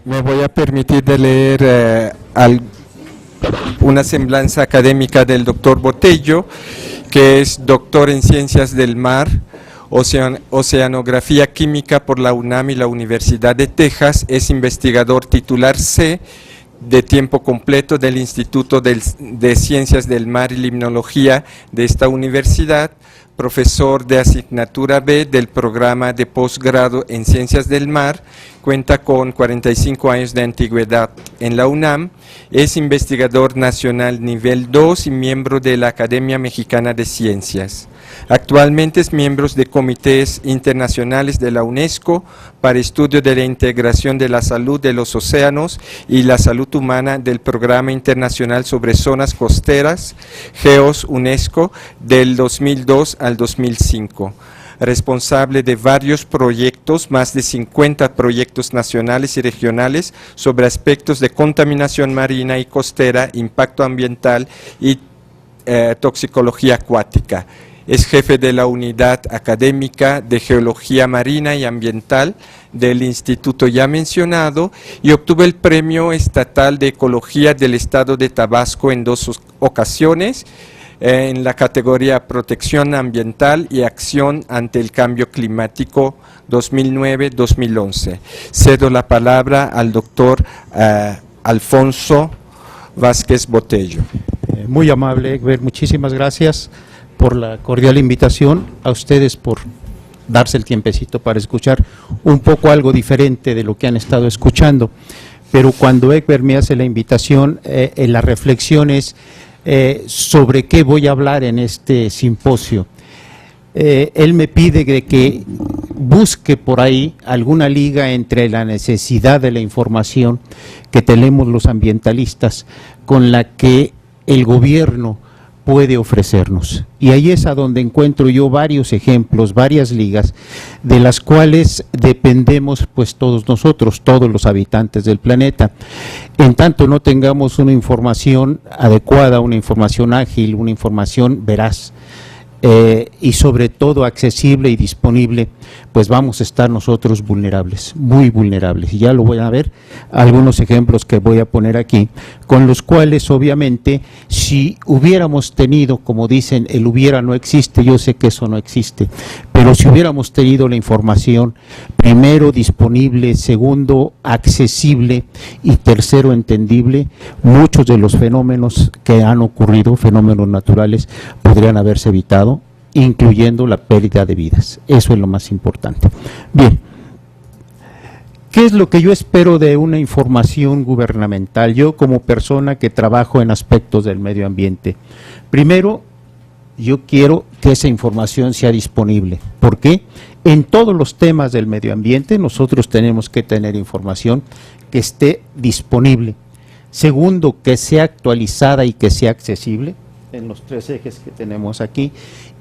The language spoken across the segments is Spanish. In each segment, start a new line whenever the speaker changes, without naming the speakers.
Me voy a permitir de leer una semblanza académica del doctor Botello, que es doctor en Ciencias del Mar, Oceanografía Química por la UNAM y la Universidad de Texas, es investigador titular C de tiempo completo del Instituto de Ciencias del Mar y Limnología de esta universidad, profesor de asignatura B del programa de posgrado en Ciencias del Mar, cuenta con 45 años de antigüedad en la UNAM, es investigador nacional nivel 2 y miembro de la Academia Mexicana de Ciencias. Actualmente es miembro de comités internacionales de la UNESCO para estudio de la integración de la salud de los océanos y la salud humana del Programa Internacional sobre Zonas Costeras, GEOS UNESCO, del 2002 al 2005. Responsable de varios proyectos, más de 50 proyectos nacionales y regionales sobre aspectos de contaminación marina y costera, impacto ambiental y toxicología acuática. Es jefe de la Unidad Académica de Geología Marina y Ambiental del instituto ya mencionado y obtuvo el Premio Estatal de Ecología del Estado de Tabasco en 2 ocasiones, en la categoría Protección Ambiental y Acción ante el Cambio Climático 2009-2011. Cedo la palabra al doctor Alfonso Vázquez Botello.
Muy amable, Egbert, muchísimas gracias por la cordial invitación, a ustedes por darse el tiempecito para escuchar un poco algo diferente de lo que han estado escuchando. Pero cuando Egbert me hace la invitación, la reflexión es sobre qué voy a hablar en este simposio. Él me pide de que busque por ahí alguna liga entre la necesidad de la información que tenemos los ambientalistas con la que el gobierno puede ofrecernos. Y ahí es a donde encuentro yo varios ejemplos, varias ligas, de las cuales dependemos pues todos nosotros, todos los habitantes del planeta. En tanto no tengamos una información adecuada, una información ágil, una información veraz, y sobre todo accesible y disponible, pues vamos a estar nosotros vulnerables, muy vulnerables. Y ya lo voy a ver, algunos ejemplos que voy a poner aquí, con los cuales obviamente si hubiéramos tenido, como dicen, el hubiera no existe, yo sé que eso no existe, pero si hubiéramos tenido la información, primero disponible, segundo accesible y tercero entendible, muchos de los fenómenos que han ocurrido, fenómenos naturales, podrían haberse evitado, incluyendo la pérdida de vidas. Eso es lo más importante. Bien, ¿qué es lo que yo espero de una información gubernamental? Yo como persona que trabajo en aspectos del medio ambiente, primero, yo quiero que esa información sea disponible. ¿Por qué? En todos los temas del medio ambiente nosotros tenemos que tener información que esté disponible. Segundo, que sea actualizada y que sea accesible en los 3 ejes que tenemos aquí.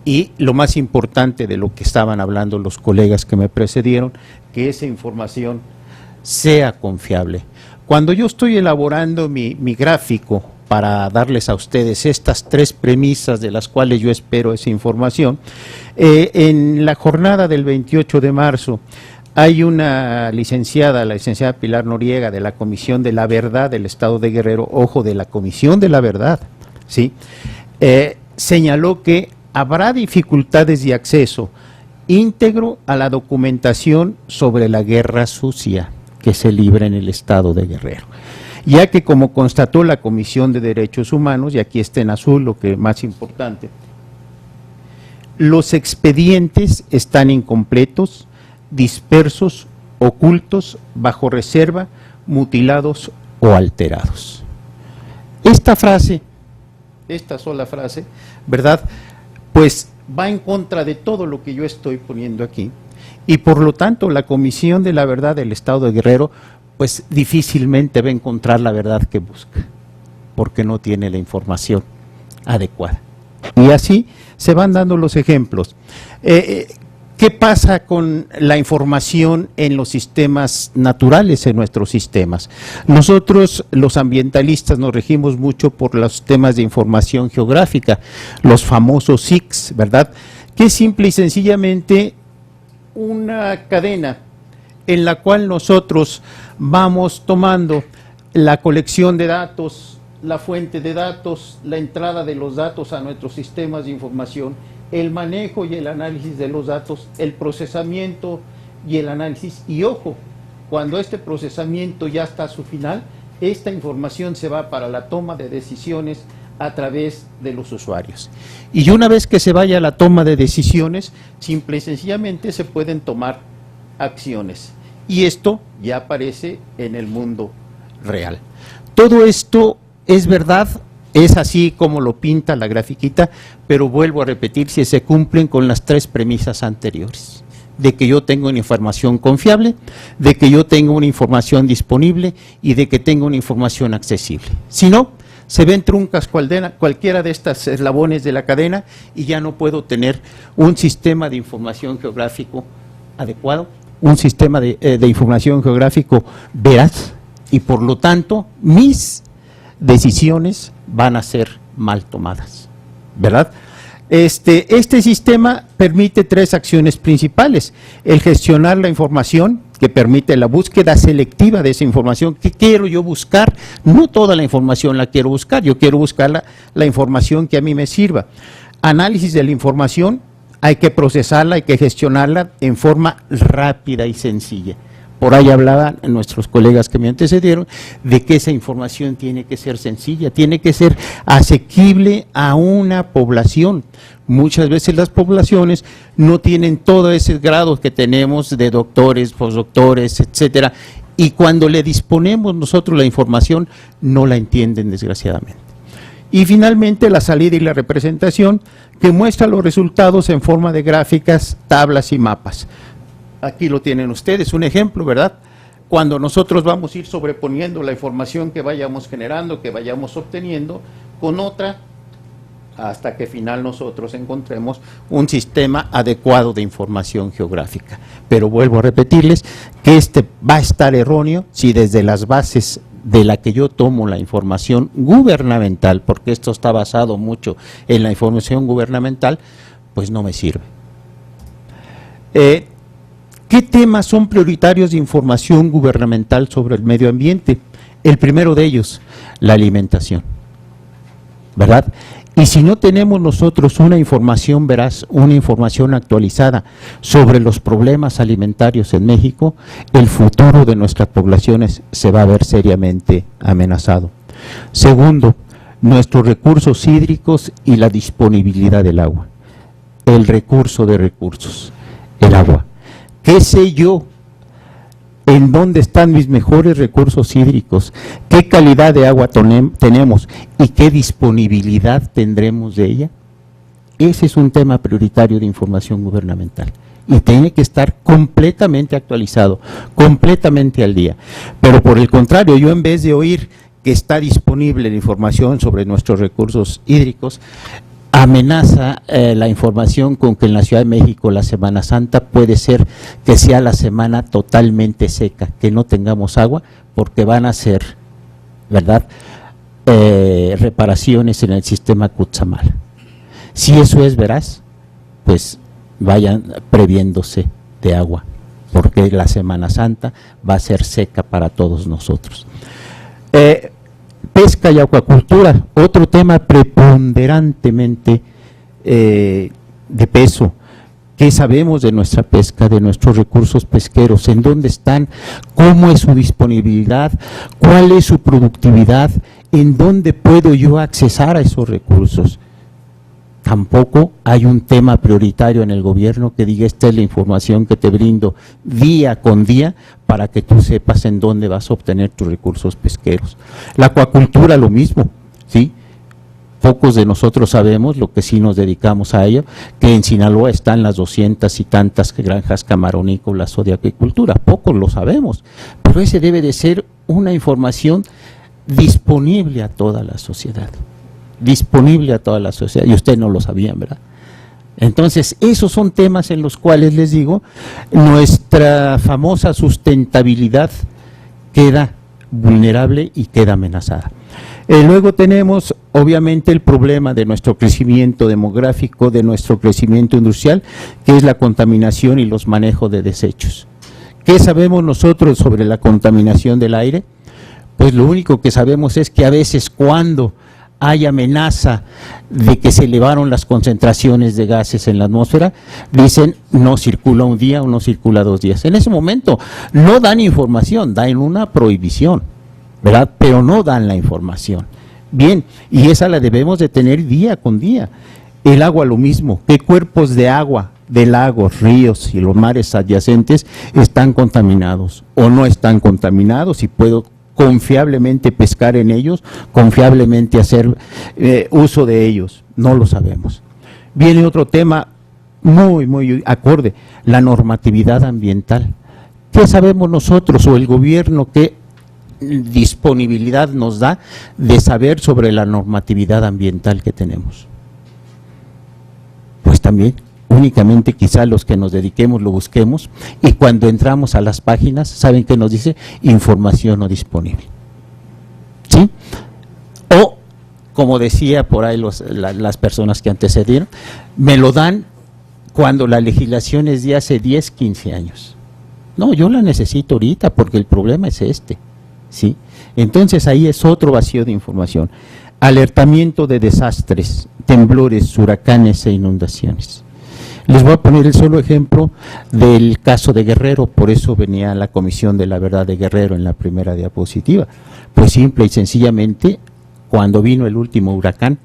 Y lo más importante de lo que estaban hablando los colegas que me precedieron, que esa información sea confiable. Cuando yo estoy elaborando mi gráfico para darles a ustedes estas 3 premisas de las cuales yo espero esa información, en la jornada del 28 de marzo hay una licenciada, la licenciada Pilar Noriega, de la Comisión de la Verdad del Estado de Guerrero, ojo, de la Comisión de la Verdad, ¿sí? Señaló que habrá dificultades de acceso íntegro a la documentación sobre la guerra sucia que se libra en el estado de Guerrero, ya que como constató la Comisión de Derechos Humanos, y aquí está en azul lo que es más importante, los expedientes están incompletos, dispersos, ocultos, bajo reserva, mutilados o alterados. Esta frase, esta sola frase, ¿verdad?, pues va en contra de todo lo que yo estoy poniendo aquí, y por lo tanto la Comisión de la Verdad del Estado de Guerrero pues difícilmente va a encontrar la verdad que busca, porque no tiene la información adecuada. Y así se van dando los ejemplos. ¿Qué pasa con la información en los sistemas naturales, en nuestros sistemas? Nosotros, los ambientalistas, nos regimos mucho por los temas de información geográfica, los famosos SIGs, ¿verdad? Que es simple y sencillamente una cadena en la cual nosotros vamos tomando la colección de datos, la fuente de datos, la entrada de los datos a nuestros sistemas de información, el manejo y el análisis de los datos, el procesamiento y el análisis. Y ojo, cuando este procesamiento ya está a su final, esta información se va para la toma de decisiones a través de los usuarios. Y una vez que se vaya a la toma de decisiones, simple y sencillamente se pueden tomar acciones. Y esto ya aparece en el mundo real. Todo esto es verdad, es así como lo pinta la grafiquita, pero vuelvo a repetir, si se cumplen con las tres premisas anteriores: de que yo tengo una información confiable, de que yo tengo una información disponible y de que tengo una información accesible. Si no, se ven truncas cualquiera de estas eslabones de la cadena y ya no puedo tener un sistema de información geográfico adecuado, un sistema de información geográfico veraz, y por lo tanto mis decisiones van a ser mal tomadas, ¿verdad? Este sistema permite tres acciones principales: el gestionar la información, que permite la búsqueda selectiva de esa información. ¿Qué quiero yo buscar? No toda la información la quiero buscar, yo quiero buscar la información que a mí me sirva. Análisis de la información, hay que procesarla, hay que gestionarla en forma rápida y sencilla. Por ahí hablaban nuestros colegas que me antecedieron de que esa información tiene que ser sencilla, tiene que ser asequible a una población. Muchas veces las poblaciones no tienen todo ese grado que tenemos de doctores, postdoctores, etcétera, y cuando le disponemos nosotros la información no la entienden, desgraciadamente. Y finalmente la salida y la representación, que muestra los resultados en forma de gráficas, tablas y mapas. Aquí lo tienen ustedes, un ejemplo, ¿verdad? Cuando nosotros vamos a ir sobreponiendo la información que vayamos generando, que vayamos obteniendo, con otra, hasta que al final nosotros encontremos un sistema adecuado de información geográfica. Pero vuelvo a repetirles que va a estar erróneo si desde las bases de la que yo tomo la información gubernamental, porque esto está basado mucho en la información gubernamental, pues no me sirve. ¿Qué temas son prioritarios de información gubernamental sobre el medio ambiente? El primero de ellos, la alimentación, ¿verdad? Y si no tenemos nosotros una información veraz, una información actualizada sobre los problemas alimentarios en México, el futuro de nuestras poblaciones se va a ver seriamente amenazado. Segundo, nuestros recursos hídricos y la disponibilidad del agua. El recurso de recursos, el agua. ¿Qué sé yo? ¿En dónde están mis mejores recursos hídricos? ¿Qué calidad de agua tenemos? ¿Y qué disponibilidad tendremos de ella? Ese es un tema prioritario de información gubernamental y tiene que estar completamente actualizado, completamente al día. Pero por el contrario, yo en vez de oír que está disponible la información sobre nuestros recursos hídricos, amenaza la información con que en la Ciudad de México la Semana Santa puede ser que sea la semana totalmente seca, que no tengamos agua, porque van a ser, ¿verdad?, reparaciones en el sistema Cutzamala. Si eso es veraz, pues vayan previéndose de agua, porque la Semana Santa va a ser seca para todos nosotros. Pesca y acuacultura, otro tema preponderantemente de peso. ¿Qué sabemos de nuestra pesca, de nuestros recursos pesqueros? ¿En dónde están? ¿Cómo es su disponibilidad? ¿Cuál es su productividad? ¿En dónde puedo yo accesar a esos recursos? Tampoco hay un tema prioritario en el gobierno que diga: esta es la información que te brindo día con día para que tú sepas en dónde vas a obtener tus recursos pesqueros. La acuacultura, lo mismo, ¿sí? Pocos de nosotros sabemos, lo que sí nos dedicamos a ello, que en Sinaloa están las 200 y tantas granjas camaronícolas o de acuicultura. Pocos lo sabemos, pero ese debe de ser una información disponible a toda la sociedad. Disponible a toda la sociedad, y ustedes no lo sabían, ¿verdad? Entonces, esos son temas en los cuales, les digo, nuestra famosa sustentabilidad queda vulnerable y queda amenazada. Luego tenemos, obviamente, el problema de nuestro crecimiento demográfico, de nuestro crecimiento industrial, que es la contaminación y los manejos de desechos. ¿Qué sabemos nosotros sobre la contaminación del aire? Pues lo único que sabemos es que a veces cuando hay amenaza de que se elevaron las concentraciones de gases en la atmósfera, dicen no circula un día o no circula 2 días. En ese momento no dan información, dan una prohibición, ¿verdad? Pero no dan la información. Bien, y esa la debemos de tener día con día. El agua lo mismo, ¿qué cuerpos de agua, de lagos, ríos y los mares adyacentes están contaminados o no están contaminados? Y puedo confiablemente pescar en ellos, confiablemente hacer uso de ellos, no lo sabemos. Viene otro tema muy acorde, la normatividad ambiental. ¿Qué sabemos nosotros o el gobierno, qué disponibilidad nos da de saber sobre la normatividad ambiental que tenemos? Pues también únicamente quizá los que nos dediquemos lo busquemos, y cuando entramos a las páginas, ¿saben qué nos dice? Información no disponible. ¿Sí? O, como decía por ahí las personas que antecedieron, me lo dan cuando la legislación es de hace 10, 15 años. No, yo la necesito ahorita porque el problema es este. ¿Sí? Entonces ahí es otro vacío de información. Alertamiento de desastres, temblores, huracanes e inundaciones. Les voy a poner el solo ejemplo del caso de Guerrero, por eso venía la Comisión de la Verdad de Guerrero en la primera diapositiva. Pues simple y sencillamente, cuando vino el último huracán,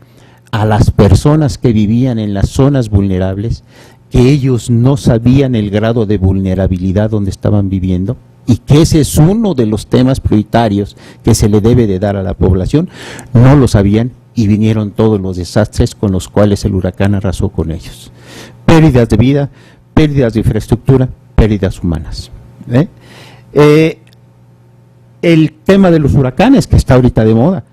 a las personas que vivían en las zonas vulnerables, que ellos no sabían el grado de vulnerabilidad donde estaban viviendo, y que ese es uno de los temas prioritarios que se le debe de dar a la población, no lo sabían y vinieron todos los desastres con los cuales el huracán arrasó con ellos. Pérdidas de vida, pérdidas de infraestructura, pérdidas humanas. El tema de los huracanes que está ahorita de moda.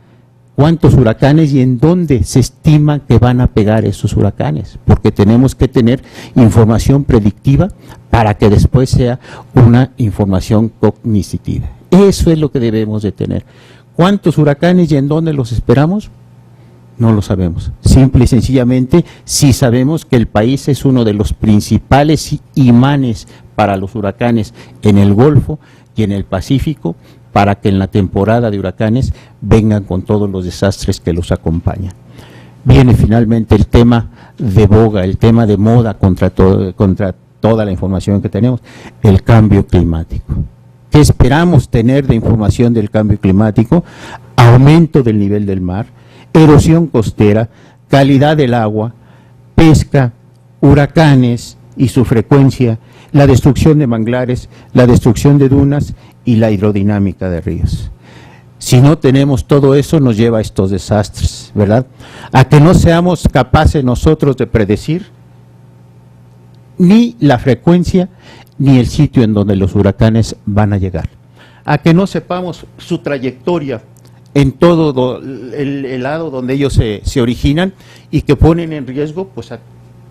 ¿Cuántos huracanes y en dónde se estima que van a pegar esos huracanes? Porque tenemos que tener información predictiva para que después sea una información cognitiva. Eso es lo que debemos de tener. ¿Cuántos huracanes y en dónde los esperamos? No lo sabemos. Simple y sencillamente, sí sabemos que el país es uno de los principales imanes para los huracanes en el Golfo y en el Pacífico, para que en la temporada de huracanes vengan con todos los desastres que los acompañan. Viene finalmente el tema de boga, el tema de moda contra toda la información que tenemos, el cambio climático. ¿Qué esperamos tener de información del cambio climático? Aumento del nivel del mar, erosión costera, calidad del agua, pesca, huracanes y su frecuencia, la destrucción de manglares, la destrucción de dunas y la hidrodinámica de ríos. Si no tenemos todo eso, nos lleva a estos desastres, ¿verdad? A que no seamos capaces nosotros de predecir ni la frecuencia ni el sitio en donde los huracanes van a llegar. A que no sepamos su trayectoria en todo el lado donde ellos se originan y que ponen en riesgo pues a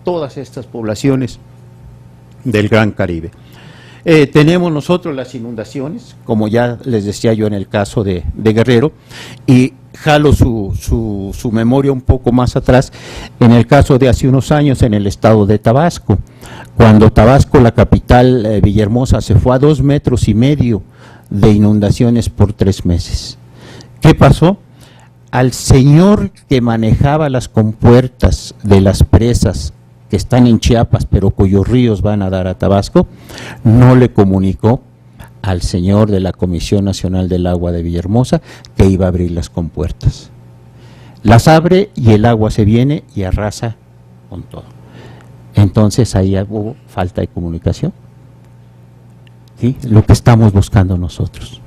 todas estas poblaciones del Gran Caribe. Tenemos nosotros las inundaciones, como ya les decía yo en el caso de Guerrero, y jalo su memoria un poco más atrás, en el caso de hace unos años en el estado de Tabasco, cuando Tabasco, la capital Villahermosa, se fue a 2,5 metros de inundaciones por 3 meses. ¿Qué pasó? Al señor que manejaba las compuertas de las presas que están en Chiapas, pero cuyos ríos van a dar a Tabasco, no le comunicó al señor de la Comisión Nacional del Agua de Villahermosa que iba a abrir las compuertas. Las abre y el agua se viene y arrasa con todo. Entonces ahí hubo falta de comunicación. ¿Sí? Lo que estamos buscando nosotros.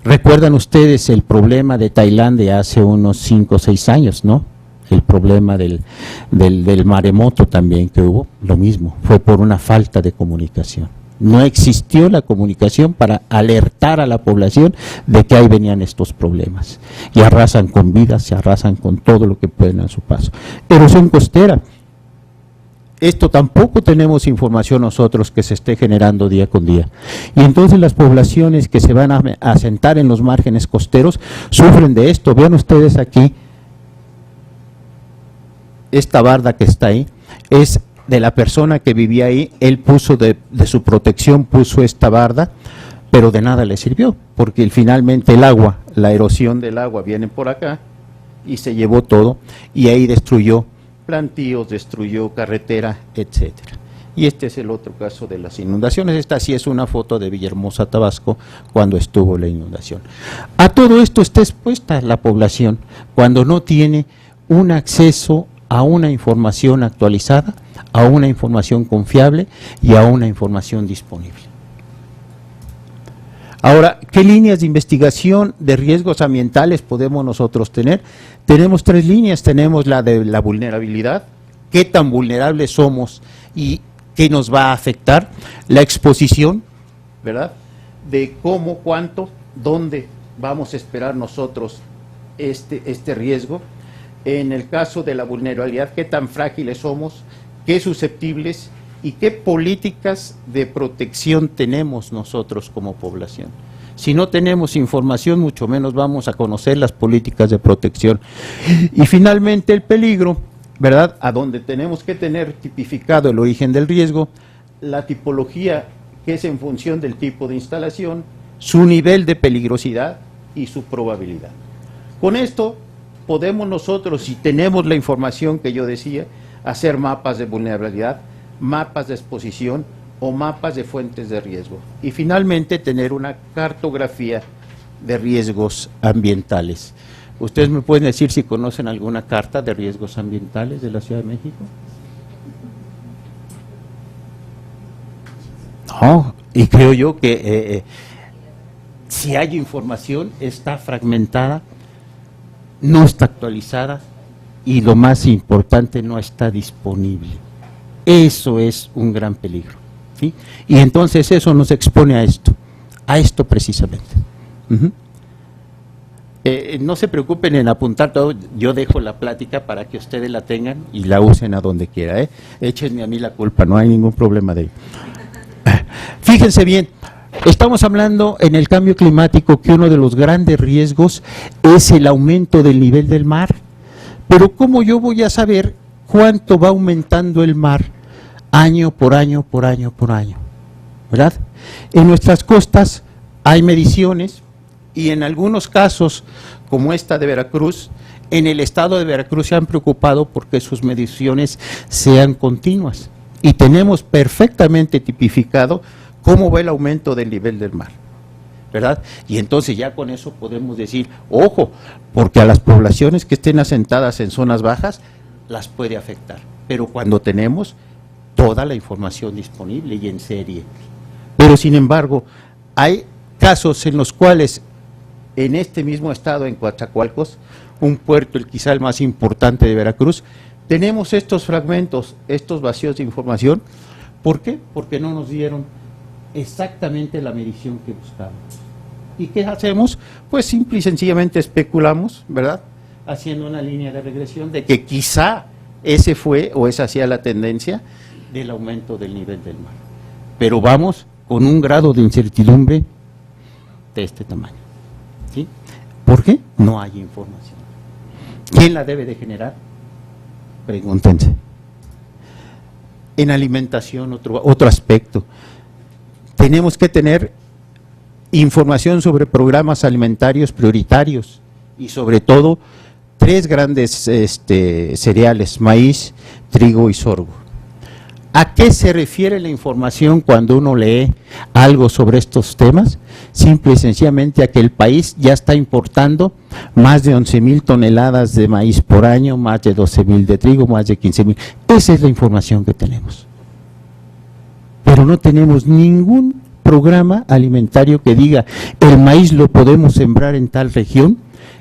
¿Recuerdan ustedes el problema de Tailandia hace unos 5 o 6 años, no? El problema del maremoto también que hubo, lo mismo, fue por una falta de comunicación. No existió la comunicación para alertar a la población de que ahí venían estos problemas. Y arrasan con vidas, se arrasan con todo lo que pueden a su paso. Erosión costera. Esto tampoco tenemos información nosotros que se esté generando día con día. Y entonces las poblaciones que se van a asentar en los márgenes costeros sufren de esto. Vean ustedes aquí, esta barda que está ahí, es de la persona que vivía ahí, él puso de su protección, puso esta barda, pero de nada le sirvió, porque finalmente el agua, la erosión del agua viene por acá y se llevó todo, y ahí destruyó plantíos, destruyó carretera, etcétera. Y este es el otro caso de las inundaciones. Esta sí es una foto de Villahermosa, Tabasco, cuando estuvo la inundación. A todo esto está expuesta la población cuando no tiene un acceso a una información actualizada, a una información confiable y a una información disponible. Ahora, ¿qué líneas de investigación de riesgos ambientales podemos nosotros tener? Tenemos 3 líneas. Tenemos la de la vulnerabilidad, qué tan vulnerables somos y qué nos va a afectar, la exposición, ¿verdad?, de cómo, cuánto, dónde vamos a esperar nosotros este riesgo. En el caso de la vulnerabilidad, qué tan frágiles somos, qué susceptibles y qué políticas de protección tenemos nosotros como población. Si no tenemos información, mucho menos vamos a conocer las políticas de protección. Y finalmente el peligro, ¿verdad?, a donde tenemos que tener tipificado el origen del riesgo, la tipología que es en función del tipo de instalación, su nivel de peligrosidad y su probabilidad. Con esto podemos nosotros, si tenemos la información que yo decía, hacer mapas de vulnerabilidad, mapas de exposición o mapas de fuentes de riesgo. Y finalmente tener una cartografía de riesgos ambientales. ¿Ustedes me pueden decir si conocen alguna carta de riesgos ambientales de la Ciudad de México? No, y creo yo que si hay información, está fragmentada, no está actualizada y lo más importante, no está disponible. Eso es un gran peligro, ¿sí? Y entonces eso nos expone a esto precisamente. No se preocupen en apuntar todo, yo dejo la plática para que ustedes la tengan y la usen a donde quiera, échenme a mí la culpa, no hay ningún problema de ello. Fíjense bien, estamos hablando en el cambio climático que uno de los grandes riesgos es el aumento del nivel del mar, pero ¿cómo yo voy a saber cuánto va aumentando el mar año por año, por año, por año? ¿Verdad? En nuestras costas hay mediciones, y en algunos casos, como esta de Veracruz, en el estado de Veracruz se han preocupado porque sus mediciones sean continuas. Y tenemos perfectamente tipificado cómo va el aumento del nivel del mar, ¿verdad? Y entonces ya con eso podemos decir, ojo, porque a las poblaciones que estén asentadas en zonas bajas, las puede afectar. Pero cuando tenemos toda la información disponible y en serie. Pero sin embargo, hay casos en los cuales en este mismo estado, en Coatzacoalcos, un puerto quizá el más importante de Veracruz, tenemos estos fragmentos, estos vacíos de información. ¿Por qué? Porque no nos dieron exactamente la medición que buscábamos. ¿Y qué hacemos? Pues simple y sencillamente especulamos, ¿verdad?, haciendo una línea de regresión de que quizá ese fue o esa sea la tendencia del aumento del nivel del mar. Pero vamos con un grado de incertidumbre de este tamaño. ¿Sí? ¿Por qué? No hay información. ¿Quién la debe de generar? Pregúntense. En alimentación, otro aspecto. Tenemos que tener información sobre programas alimentarios prioritarios y sobre todo 3 grandes cereales: maíz, trigo y sorgo. ¿A qué se refiere la información cuando uno lee algo sobre estos temas? Simple y sencillamente a que el país ya está importando más de 11,000 toneladas de maíz por año, más de 12,000 de trigo, más de 15,000. Esa es la información que tenemos. Pero no tenemos ningún programa alimentario que diga, el maíz lo podemos sembrar en tal región,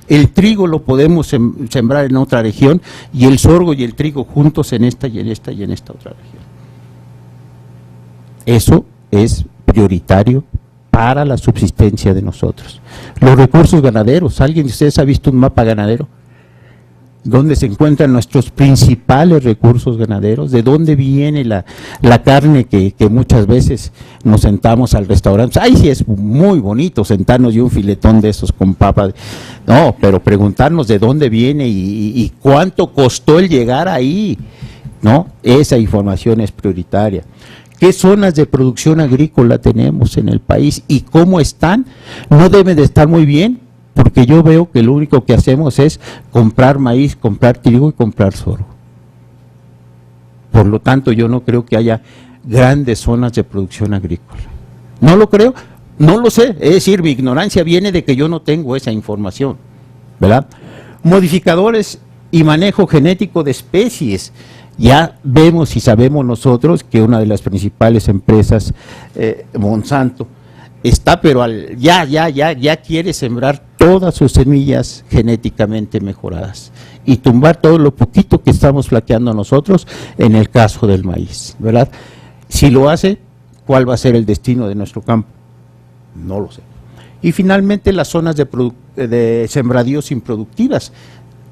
el trigo lo podemos sembrar en otra región, y el sorgo y el trigo juntos en esta y en esta y en esta otra región. Eso es prioritario para la subsistencia de nosotros. Los recursos ganaderos, ¿alguien de ustedes ha visto un mapa ganadero? ¿Dónde se encuentran nuestros principales recursos ganaderos? ¿De dónde viene la carne que muchas veces nos sentamos al restaurante? Ay, sí, es muy bonito sentarnos y un filetón de esos con papas. No, pero preguntarnos de dónde viene y cuánto costó el llegar ahí. ¿no? Esa información es prioritaria. ¿Qué zonas de producción agrícola tenemos en el país y cómo están? No deben de estar muy bien, porque yo veo que lo único que hacemos es comprar maíz, comprar trigo y comprar sorgo. Por lo tanto, yo no creo que haya grandes zonas de producción agrícola. No lo creo, no lo sé, es decir, mi ignorancia viene de que yo no tengo esa información, ¿verdad? Modificadores y manejo genético de especies. Ya vemos y sabemos nosotros que una de las principales empresas, Monsanto, está, pero ya quiere sembrar todas sus semillas genéticamente mejoradas y tumbar todo lo poquito que estamos flaqueando nosotros en el caso del maíz, ¿verdad? Si lo hace, ¿cuál va a ser el destino de nuestro campo? No lo sé. Y finalmente las zonas de sembradíos improductivas.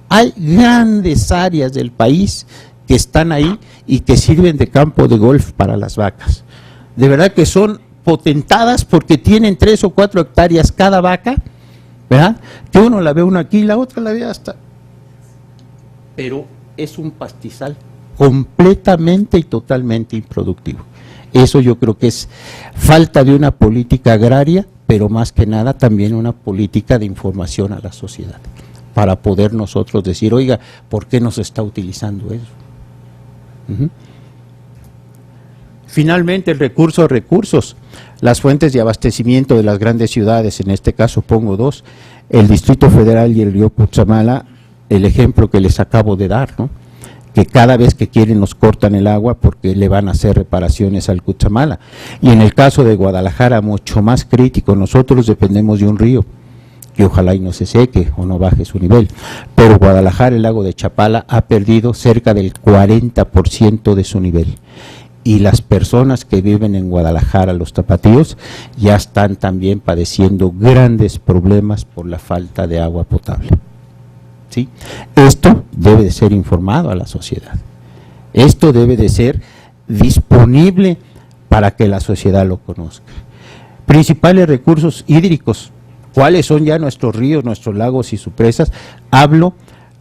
Hay grandes áreas del país que están ahí y que sirven de campo de golf para las vacas. De verdad que son potentadas porque tienen 3 o 4 hectáreas cada vaca, ¿verdad? Que uno la ve aquí y la otra la ve hasta... Pero es un pastizal completamente y totalmente improductivo. Eso yo creo que es falta de una política agraria, pero más que nada también una política de información a la sociedad, para poder nosotros decir, oiga, ¿por qué no se está utilizando eso? Finalmente, el recurso de recursos, las fuentes de abastecimiento de las grandes ciudades, en este caso pongo 2, el Distrito Federal y el río Cutzamala, el ejemplo que les acabo de dar, ¿no? Que cada vez que quieren nos cortan el agua porque le van a hacer reparaciones al Cutzamala. Y en el caso de Guadalajara, mucho más crítico, nosotros dependemos de un río, que ojalá y no se seque o no baje su nivel, pero Guadalajara, el lago de Chapala, ha perdido cerca del 40% de su nivel, y las personas que viven en Guadalajara, los tapatíos, ya están también padeciendo grandes problemas por la falta de agua potable. ¿Sí? Esto debe de ser informado a la sociedad, esto debe de ser disponible para que la sociedad lo conozca. Principales recursos hídricos, ¿cuáles son ya nuestros ríos, nuestros lagos y sus presas? Hablo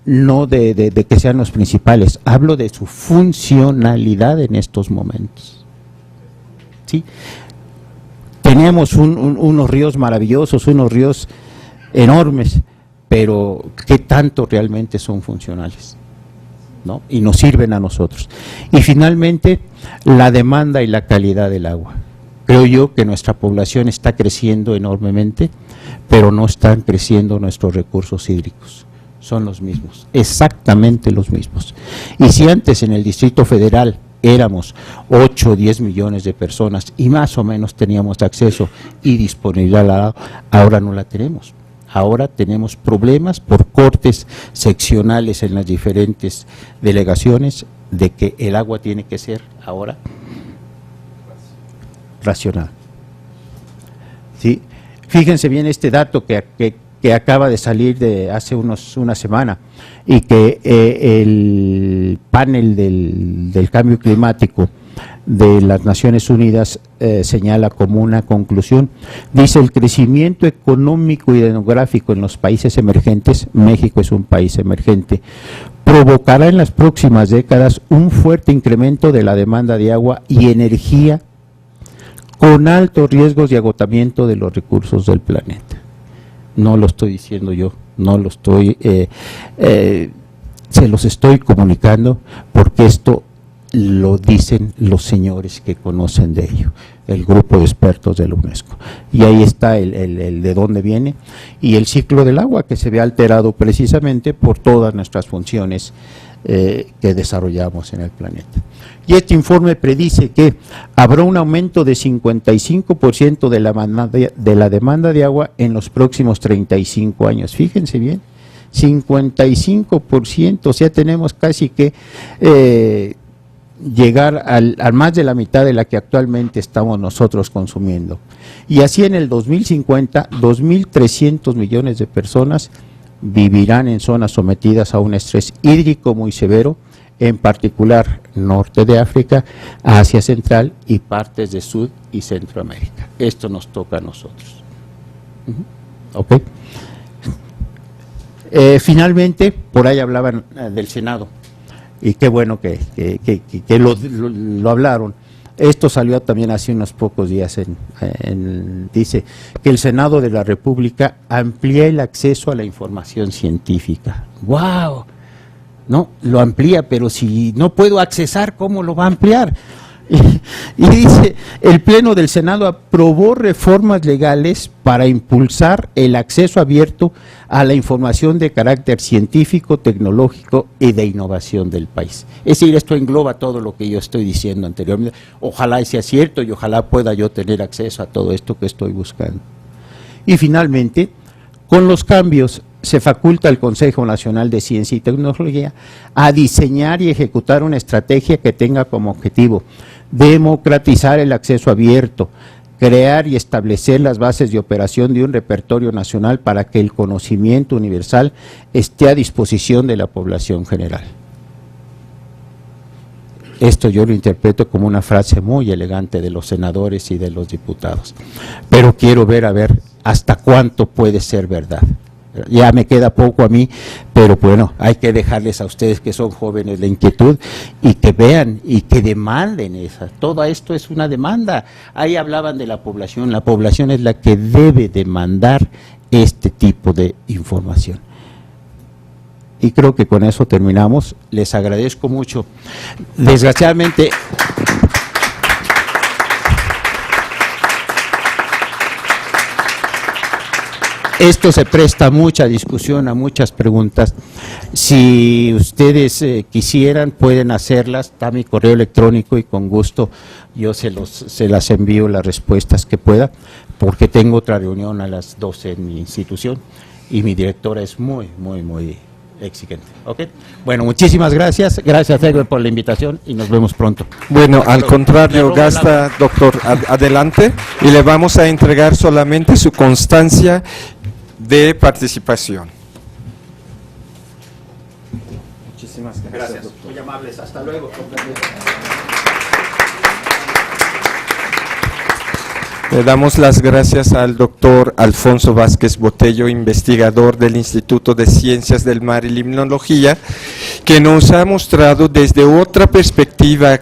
no de que sean los principales, hablo de su funcionalidad en estos momentos. ¿Sí? Tenemos unos ríos maravillosos, unos ríos enormes, pero ¿qué tanto realmente son funcionales? ¿No? Y nos sirven a nosotros. Y finalmente, la demanda y la calidad del agua. Creo yo que nuestra población está creciendo enormemente, pero no están creciendo nuestros recursos hídricos. Son los mismos, exactamente los mismos. Y si antes en el Distrito Federal éramos 8 o 10 millones de personas y más o menos teníamos acceso y disponibilidad al agua, ahora no la tenemos. Ahora tenemos problemas por cortes seccionales en las diferentes delegaciones de que el agua tiene que ser ahora racional. ¿Sí? Fíjense bien este dato que acaba de salir de hace una semana y que el panel del cambio climático de las Naciones Unidas señala como una conclusión. Dice: el crecimiento económico y demográfico en los países emergentes, México es un país emergente, provocará en las próximas décadas un fuerte incremento de la demanda de agua y energía con altos riesgos de agotamiento de los recursos del planeta. No lo estoy diciendo yo, no lo estoy, se los estoy comunicando porque esto lo dicen los señores que conocen de ello, el grupo de expertos de la UNESCO. Y ahí está el de dónde viene y el ciclo del agua, que se ve alterado precisamente por todas nuestras funciones que desarrollamos en el planeta. Y este informe predice que habrá un aumento de 55% de la demanda de agua en los próximos 35 años. Fíjense bien, 55%, o sea, tenemos casi que llegar a más de la mitad de la que actualmente estamos nosotros consumiendo. Y así en el 2050, 2.300 millones de personas vivirán en zonas sometidas a un estrés hídrico muy severo, en particular norte de África, Asia Central y partes de Sud y Centroamérica. Esto nos toca a nosotros. ¿Ok? Finalmente, por ahí hablaban del Senado. y qué bueno que lo hablaron. Esto salió también hace unos pocos días, dice que el Senado de la República amplía el acceso a la información científica. ¡Wow! No, lo amplía, pero si no puedo accesar, ¿cómo lo va a ampliar? Y dice, el Pleno del Senado aprobó reformas legales para impulsar el acceso abierto a la información de carácter científico, tecnológico y de innovación del país. Es decir, esto engloba todo lo que yo estoy diciendo anteriormente. Ojalá sea cierto y ojalá pueda yo tener acceso a todo esto que estoy buscando. Y finalmente, con los cambios se faculta al Consejo Nacional de Ciencia y Tecnología a diseñar y ejecutar una estrategia que tenga como objetivo democratizar el acceso abierto, crear y establecer las bases de operación de un repertorio nacional para que el conocimiento universal esté a disposición de la población general. Esto yo lo interpreto como una frase muy elegante de los senadores y de los diputados, pero quiero ver a ver hasta cuánto puede ser verdad. Ya me queda poco a mí, pero bueno, hay que dejarles a ustedes que son jóvenes la inquietud y que vean y que demanden esa. Todo esto es una demanda. Ahí hablaban de la población es la que debe demandar este tipo de información. Y creo que con eso terminamos. Les agradezco mucho. Desgraciadamente... Esto se presta a mucha discusión, a muchas preguntas. Si ustedes quisieran, pueden hacerlas, está mi correo electrónico y con gusto yo se las envío las respuestas que pueda, porque tengo otra reunión a las 12 en mi institución y mi directora es muy exigente. ¿Okay? Bueno, muchísimas gracias. Gracias, Edwin, por la invitación y nos vemos pronto.
Bueno, al contrario, Gasta, doctor, adelante, y le vamos a entregar solamente su constancia de participación. Muchísimas gracias.
Muy amables. Hasta luego.
Le damos las gracias al doctor Alfonso Vázquez Botello, investigador del Instituto de Ciencias del Mar y Limnología, que nos ha mostrado desde otra perspectiva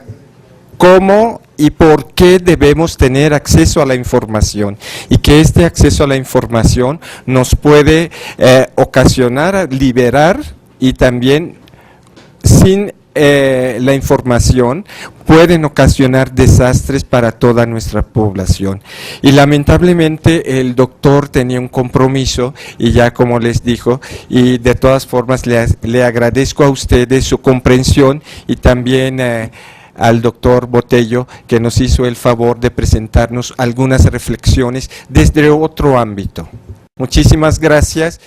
cómo y por qué debemos tener acceso a la información, y que este acceso a la información nos puede ocasionar, liberar, y también sin la información pueden ocasionar desastres para toda nuestra población. Y lamentablemente el doctor tenía un compromiso, y ya como les dijo, y de todas formas le agradezco a ustedes su comprensión, y también al doctor Botello, que nos hizo el favor de presentarnos algunas reflexiones desde otro ámbito. Muchísimas gracias.